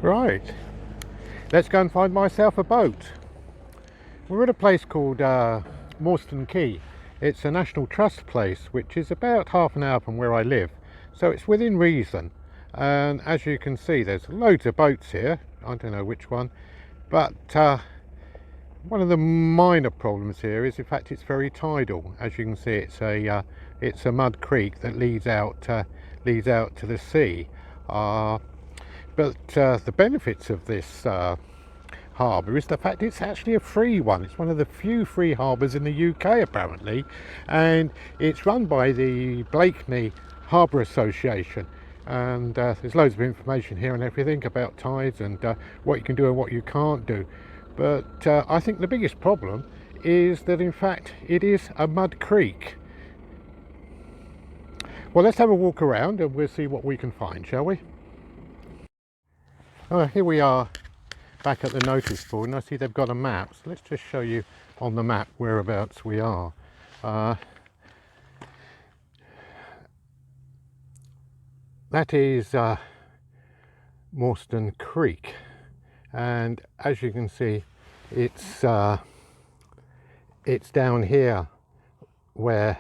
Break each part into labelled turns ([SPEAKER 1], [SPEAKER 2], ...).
[SPEAKER 1] Right, let's go and find myself a boat. We're at a place called Morston Quey. It's a National Trust place, which is about half an hour from where I live, so it's within reason. And as you can see, there's loads of boats here. I don't know which one, but one of the minor problems here is, in fact, it's very tidal. As you can see, it's a mud creek that leads out to the sea. But the benefits of this harbour is the fact it's actually a free one. It's one of the few free harbours in the UK apparently, and it's run by the Blakeney Harbour Association. And there's loads of information here and everything about tides and what you can do and what you can't do. But I think the biggest problem is that, in fact, it is a mud creek. Well, let's have a walk around and we'll see what we can find, shall we? Oh, here we are back at the notice board, and I see they've got a map. So let's just show you on the map whereabouts we are. That is Morston Creek, and as you can see, it's down here where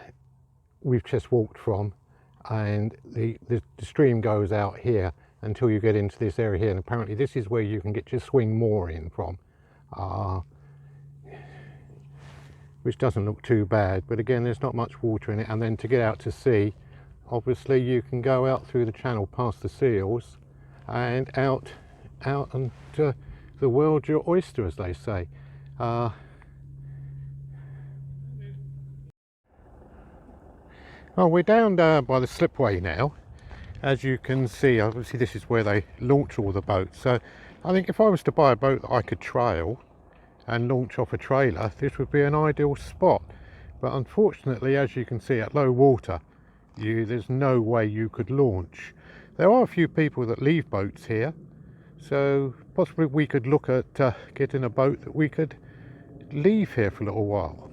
[SPEAKER 1] we've just walked from, and the stream goes out here until you get into this area here, and apparently this is where you can get your swing mooring from, which doesn't look too bad, but again, there's not much water in it. And then to get out to sea, obviously you can go out through the channel past the seals and out and the world's your oyster, as they say. Well, we're down by the Slipway now. As you can see, obviously this is where they launch all the boats. So I think if I was to buy a boat that I could trail and launch off a trailer, this would be an ideal spot. But unfortunately, as you can see, at low water, there's no way you could launch. There are a few people that leave boats here, so possibly we could look at getting a boat that we could leave here for a little while.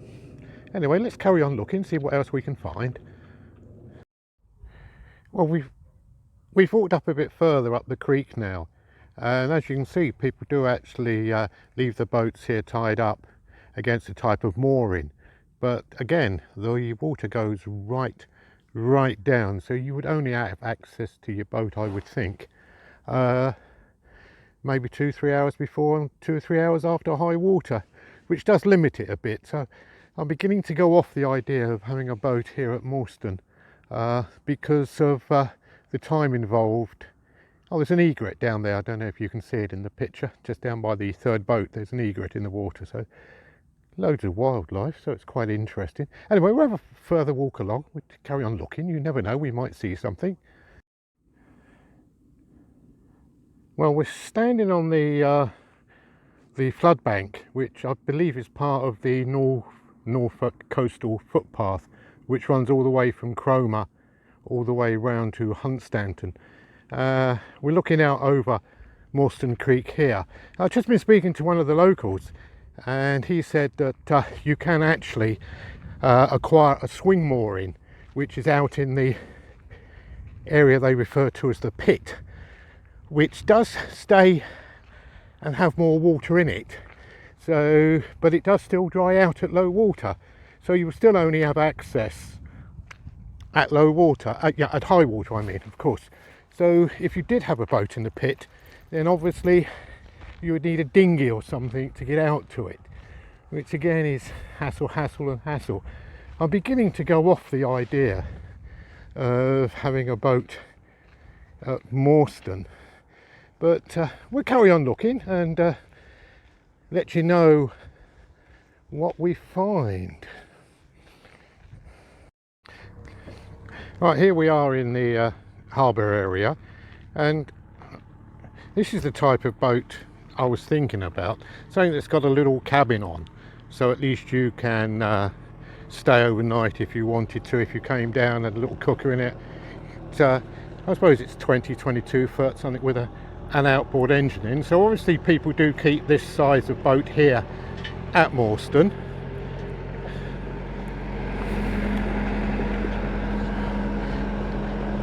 [SPEAKER 1] Anyway, let's carry on looking, see what else we can find. Well, we've walked up a bit further up the creek now, and as you can see, people do actually leave the boats here tied up against a type of mooring. But again, the water goes right down, so you would only have access to your boat, I would think, maybe 2-3 hours before and 2 or 3 hours after high water, which does limit it a bit. So I'm beginning to go off the idea of having a boat here at Morston because of the time involved. Oh, there's an egret down there. I don't know if you can see it in the picture. Just down by the third boat, there's an egret in the water. So loads of wildlife, so it's quite interesting. Anyway, we'll have a further walk along. We'll carry on looking. You never know, we might see something. Well, we're standing on the flood bank, which I believe is part of the Norfolk coastal footpath, which runs all the way from Cromer all the way round to Hunstanton. We're looking out over Morston Creek here. I've just been speaking to one of the locals, and he said that you can actually acquire a swing mooring, which is out in the area they refer to as the pit, which does stay and have more water in it. So, but it does still dry out at low water, so you will still only have access at low water, at high water I mean, of course. So if you did have a boat in the pit, then obviously you would need a dinghy or something to get out to it, which again is hassle. I'm beginning to go off the idea of having a boat at Morston, but we'll carry on looking and let you know what we find. Right, here we are in the harbour area, and this is the type of boat I was thinking about, something that's got a little cabin on, so at least you can stay overnight if you wanted to, if you came down, had a little cooker in it. I suppose it's 22 foot, something with an outboard engine in, so obviously people do keep this size of boat here at Morston.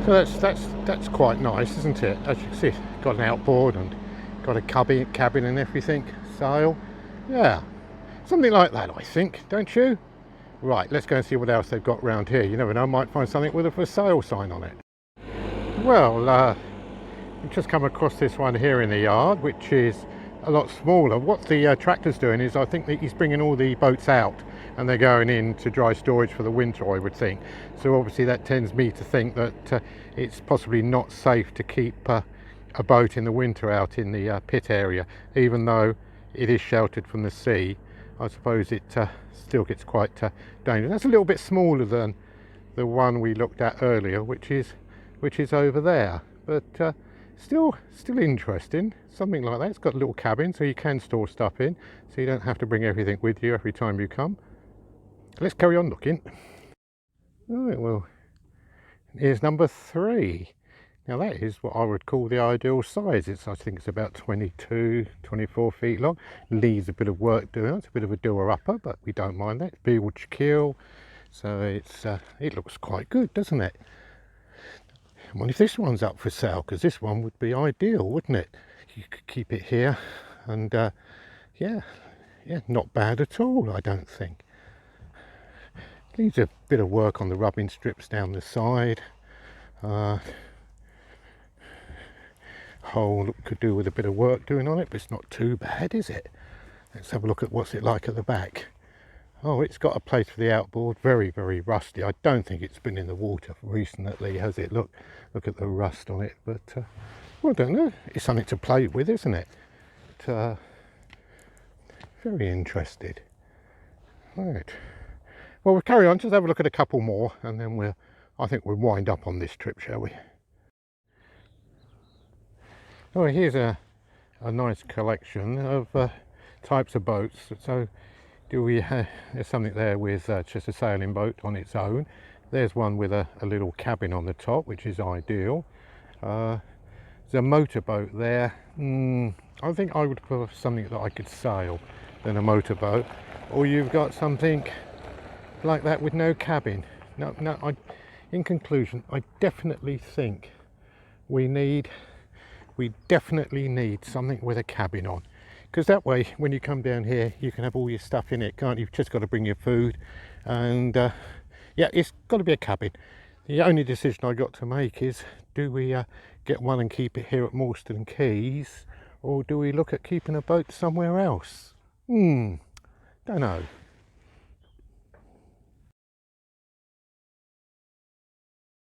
[SPEAKER 1] So that's quite nice, isn't it? As you can see, it's got an outboard and got a cabin and everything. Sail, yeah, something like that, I think, don't you? Right, let's go and see what else they've got around here. You never know, I might find something with a for sale sign on it. Well, we've just come across this one here in the yard, which is a lot smaller. What the tractor's doing is, I think that he's bringing all the boats out and they're going into dry storage for the winter, I would think. So obviously that tends me to think that it's possibly not safe to keep a boat in the winter out in the pit area, even though it is sheltered from the sea. I suppose it still gets quite dangerous. That's a little bit smaller than the one we looked at earlier, which is over there, but still interesting. Something like that. It's got a little cabin so you can store stuff in, so you don't have to bring everything with you every time you come. Let's carry on looking. Right, well, here's number 3. Now that is what I would call the ideal size. I think it's about 22, 24 feet long. Needs a bit of work doing. It's a bit of a doer-upper, but we don't mind that. It's bilge keel, so it looks quite good, doesn't it? I wonder if this one's up for sale, because this one would be ideal, wouldn't it? You could keep it here, and yeah, not bad at all, I don't think. Needs a bit of work on the rubbing strips down the side. Hole could do with a bit of work doing on it, but it's not too bad, is it? Let's have a look at what's it like at the back. Oh, it's got a place for the outboard. Very, very rusty. I don't think it's been in the water recently, has it? Look at the rust on it. But well, I don't know. It's something to play with, isn't it? Very interested. Right. Well, we'll carry on. Just have a look at a couple more, and then I think we'll wind up on this trip, shall we? Oh, here's a nice collection of types of boats. So there's something there with just a sailing boat on its own. There's one with a little cabin on the top, which is ideal. There's a motorboat there. I think I would prefer something that I could sail than a motorboat. Or you've got something like that with no cabin. No. In conclusion, I definitely think we definitely need something with a cabin on, because that way when you come down here you can have all your stuff in it, can't you? You've just got to bring your food, and yeah, it's got to be a cabin. The only decision I got to make is, do we get one and keep it here at Morston Quays, or do we look at keeping a boat somewhere else? Don't know.